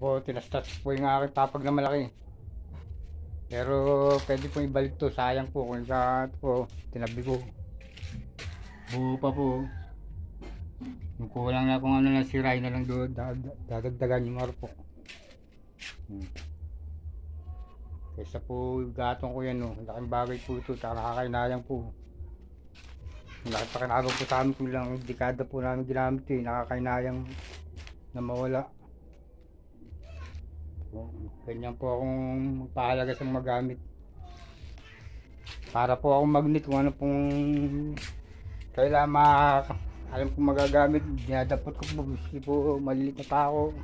po, tinastas po yung aking papag na malaki. Pero pwede po ibalik to, sayang po kung sa po, tinabi ko. Buo pa po. Yung kulang na kung ano lang, siray na lang doon, dadagdagan yung arpo. Kaysa po gatong ko yan, no. Laking bagay po ito, tsaka nakakainayang po. Laki pa kinabang po sa amin kung ilang dekada po namin ginamit eh, nakakainayang na mawala. Ganyan po akong magpahalaga sa mga gamit. Para po akong magnet kung ano pong kailangan alam kong magagamit, dinadapot ko po, gusto po malilit na pa ako.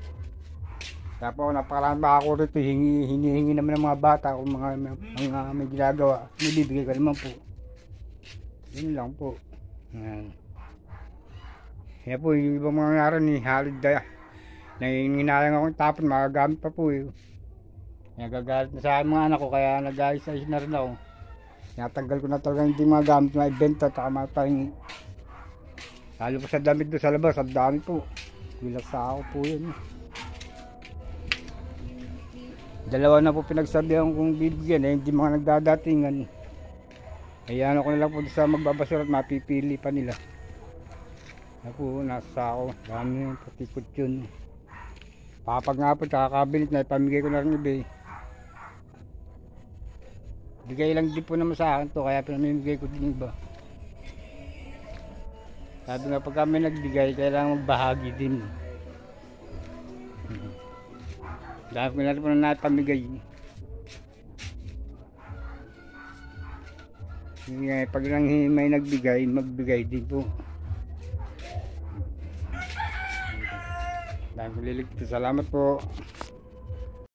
Kaya po napakarami pa ako rito, hinihingi naman ng mga bata kung mga may ginagawa, nabibigay ko naman po. Yun lang po. Kaya po yung ibang mga naroon ni halid daya. Nanginayang akong tapon, magagamit pa po eh. Nagagalit na sa akin mga anak ko, kaya nag-ayos-ayos na rin ako. Tinatanggal ko na talaga hindi mga gamit, mga ibenta at matahingi. Lalo po sa damit doon sa labas, ang dami po. Bilang sa ako po yun. Dalawa na po pinagsabihan kong bibigyan eh, hindi mga nagdadatingan. Ayan ako na lang po sa magbabasura at mapipili pa nila. Ako, nasa ako, dami yung patikot yun. Papag nga po, tsaka kabinet na ipamigay ko na rin iba eh. Bigay lang din po naman sa akin to, kaya pinamimigay ko din iba. Sabi nga pag kami nagbigay, kailangan magbahagi din. Dahil ko na rin po na napamigay. Pag lang may nagbigay, magbigay din po. Dahil ko liligtas. Salamat po.